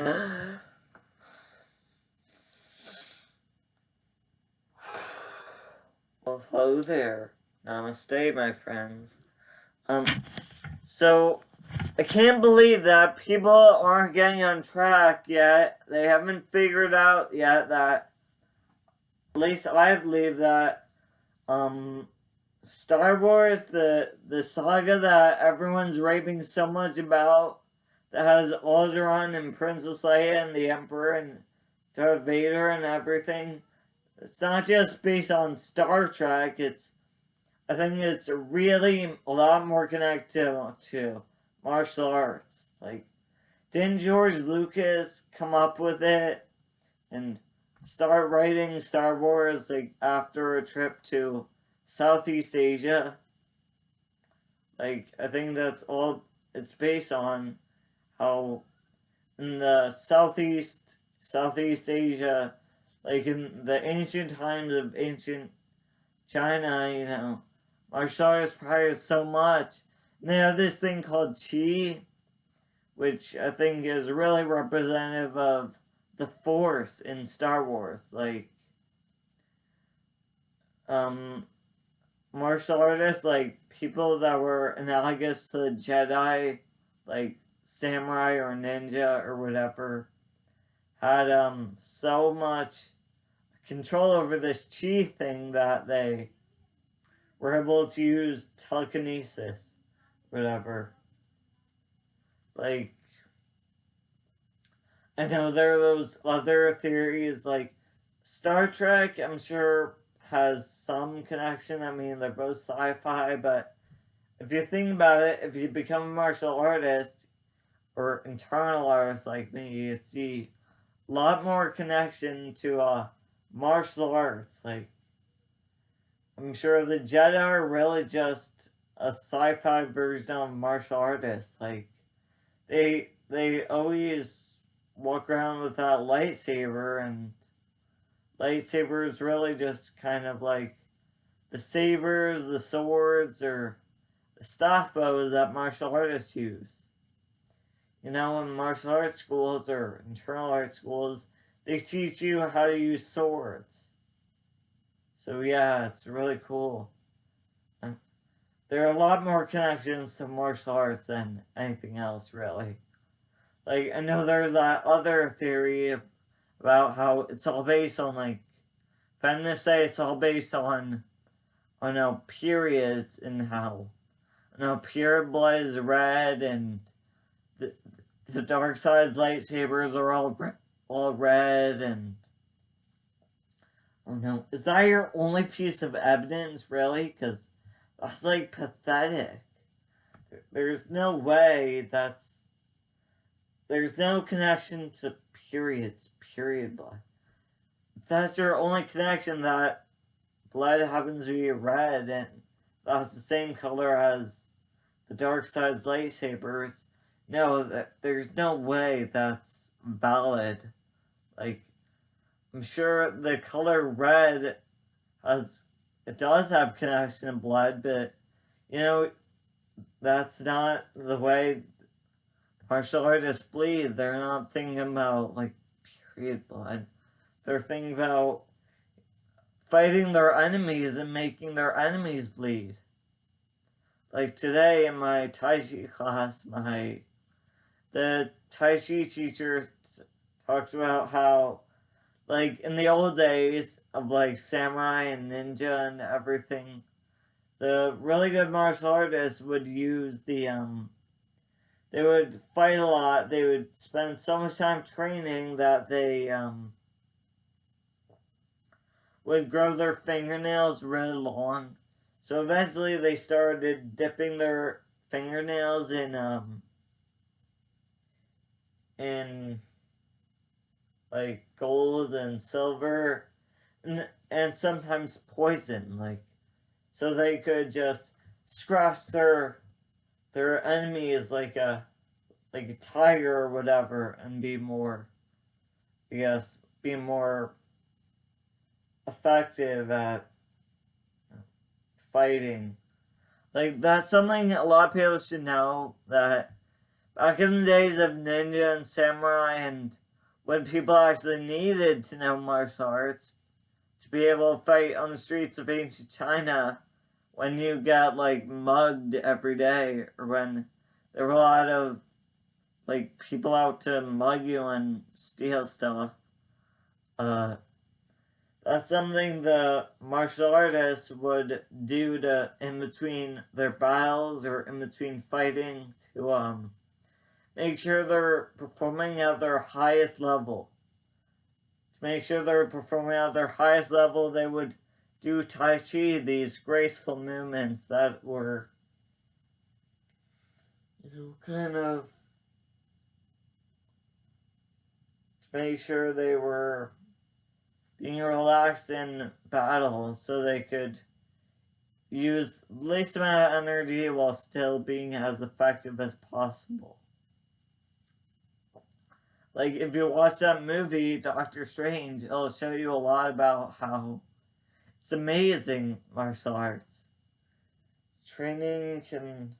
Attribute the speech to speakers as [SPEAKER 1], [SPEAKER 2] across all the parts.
[SPEAKER 1] Well, hello there. Namaste, my friends. Um, so I can't believe that people aren't getting on track yet. They haven't figured out yet that, at least I believe that, Star Wars, the saga that everyone's raving so much about, that has Alderaan and Princess Leia and the Emperor and Darth Vader and everything. It's not just based on Star Trek. I think it's really a lot more connected to martial arts. Like, didn't George Lucas come up with it and start writing Star Wars like after a trip to Southeast Asia? Like, I think that's all it's based on. How in the Southeast Asia, like in the ancient times of ancient China, martial arts practice so much. And they have this thing called Qi, which I think is really representative of the Force in Star Wars. Like, martial artists, like people that were analogous to the Jedi, like samurai or ninja or whatever, had so much control over this chi thing that they were able to use telekinesis, whatever. Like, I know there are those other theories, like Star Trek, I'm sure has some connection. I mean, they're both sci-fi, but if you think about it, if you become a martial artist or internal artist like me, you see a lot more connection to martial arts. Like, I'm sure the Jedi are really just a sci-fi version of martial artists. Like, they always walk around with that lightsaber, and lightsaber is really just kind of like the sabers, the swords, or the staff bows that martial artists use. In martial arts schools or internal arts schools, they teach you how to use swords. So yeah, it's really cool. There are a lot more connections to martial arts than anything else, really. Like, I know there's that other theory about how it's all based on, like, if I'm gonna say it's all based on periods, and how, period blood is red, and the dark side's lightsabers are all red, and oh no, is that your only piece of evidence, really? Because that's like pathetic. There's no way there's no connection to period blood. If that's your only connection, that blood happens to be red and that's the same color as the dark side's lightsabers, no, there's no way that's valid. Like, I'm sure the color red it does have connection to blood, but that's not the way martial artists bleed. They're not thinking about like period blood. They're thinking about fighting their enemies and making their enemies bleed. Like today in my Tai Chi class, the Tai Chi teacher talked about how, like, in the old days of like samurai and ninja and everything, the really good martial artists would use they would fight a lot. They would spend so much time training that they would grow their fingernails really long. So eventually they started dipping their fingernails in like gold and silver, and sometimes poison, like, so they could just scratch their enemies like a tiger or whatever, and be more, be more effective at fighting. Like, that's something a lot of people should know, that back in the days of ninja and samurai, and when people actually needed to know martial arts to be able to fight on the streets of ancient China, when you got like mugged every day, or when there were a lot of like people out to mug you and steal stuff. Uh, that's something the martial artists would do to in between their battles or in between fighting to make sure they're performing at their highest level. To make sure they're performing at their highest level, they would do Tai Chi, these graceful movements that were, kind of to make sure they were being relaxed in battle so they could use the least amount of energy while still being as effective as possible. Like, if you watch that movie, Doctor Strange, it'll show you a lot about how it's amazing martial arts. Training can,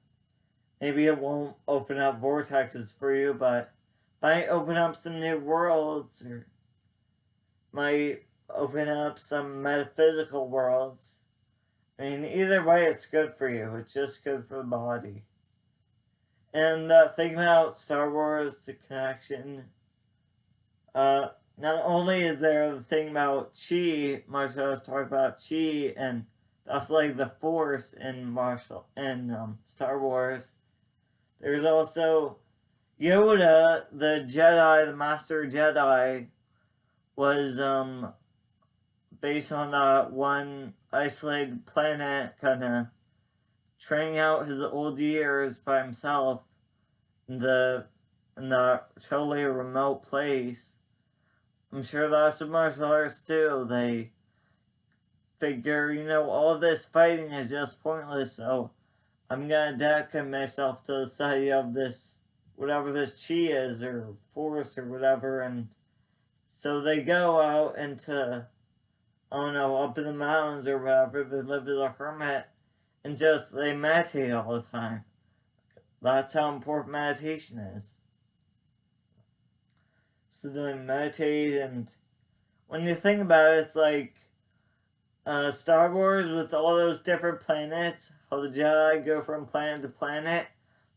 [SPEAKER 1] maybe it won't open up vortexes for you, but might open up some new worlds, or might open up some metaphysical worlds. I mean, either way, it's good for you. It's just good for the body. And the thing about Star Wars, the connection, not only is there the thing about Chi, martial arts talk about Chi, and that's like the Force in Star Wars. There's also Yoda, the Jedi, the Master Jedi, was based on that one isolated planet, kind of training out his old years by himself in the totally remote place. I'm sure that's what martial arts do. They figure, all this fighting is just pointless, so I'm gonna dedicate myself to the study of this, whatever this chi is, or force, or whatever, and so they go out into, up in the mountains or whatever, they live as a hermit, and just, they meditate all the time. That's how important meditation is. So they meditate, and when you think about it, it's like Star Wars with all those different planets, how the Jedi go from planet to planet.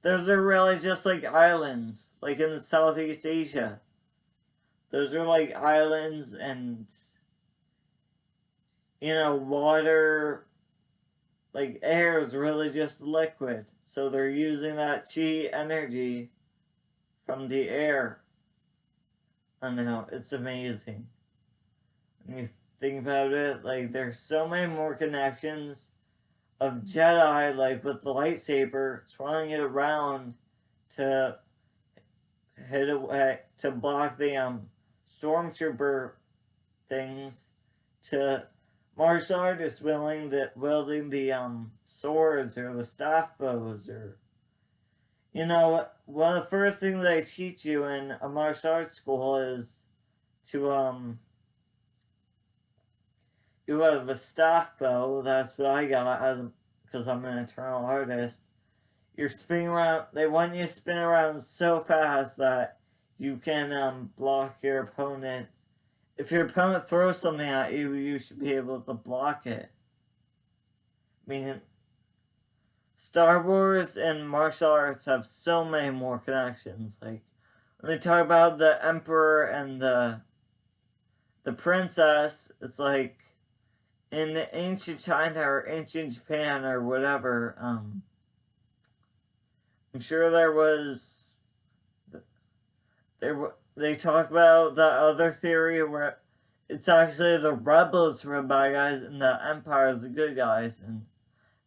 [SPEAKER 1] Those are really just like islands, like in Southeast Asia. Those are like islands, and water, like air is really just liquid. So they're using that chi energy from the air. I know, it's amazing. When you think about it, like, there's so many more connections of Jedi, like, with the lightsaber, twirling it around to hit away, to block the, stormtrooper things, to martial artists wielding the, swords, or the staff bows, or, one of the first things they teach you in a martial arts school is to, you have a staff bow. That's what I got because I'm an eternal artist. You're spinning around. They want you to spin around so fast that you can block your opponent. If your opponent throws something at you, you should be able to block it. I mean, Star Wars and martial arts have so many more connections. Like, when they talk about the Emperor and the princess, it's like, in ancient China or ancient Japan or whatever, I'm sure they talk about the other theory where it's actually the rebels who are the bad guys and the Empire is the good guys, and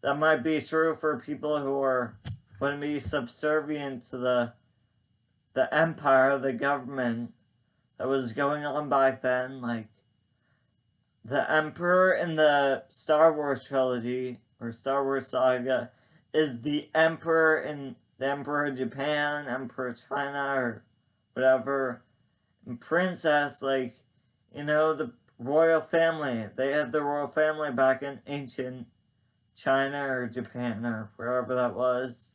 [SPEAKER 1] that might be true for people who wouldn't be subservient to the Empire, the government that was going on back then. Like, the Emperor in the Star Wars trilogy, or Star Wars saga, is the Emperor in the Emperor of Japan, Emperor of China, or whatever. And Princess, like, the royal family. They had the royal family back in ancient China or Japan or wherever that was.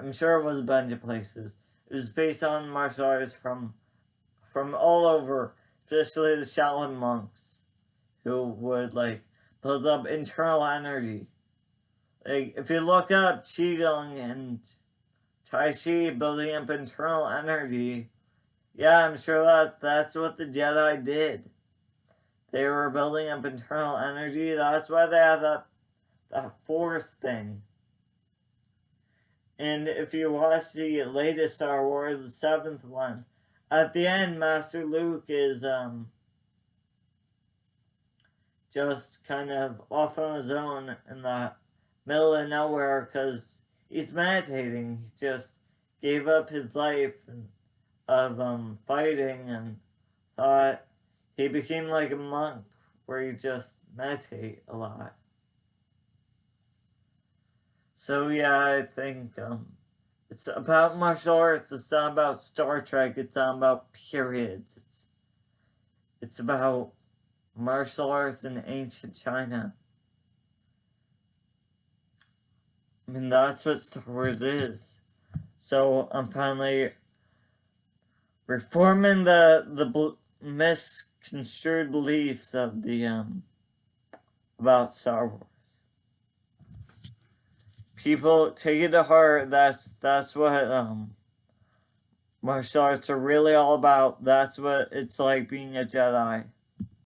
[SPEAKER 1] I'm sure it was a bunch of places. It was based on martial arts from all over, especially the Shaolin monks, who would like build up internal energy. Like if you look up Qigong and Tai Chi building up internal energy, yeah, I'm sure that's what the Jedi did. They were building up internal energy. That's why they had that force thing. And if you watch the latest Star Wars, the seventh one, at the end, Master Luke is just kind of off on his own in the middle of nowhere because he's meditating. He just gave up his life of fighting and thought he became like a monk where you just meditate a lot. So yeah, I think it's about martial arts. It's not about Star Trek. It's not about periods. It's about martial arts in ancient China. I mean, that's what Star Wars is. So I'm finally reforming the misconstrued beliefs of the about Star Wars. People take it to heart. That's what martial arts are really all about. That's what it's like being a Jedi.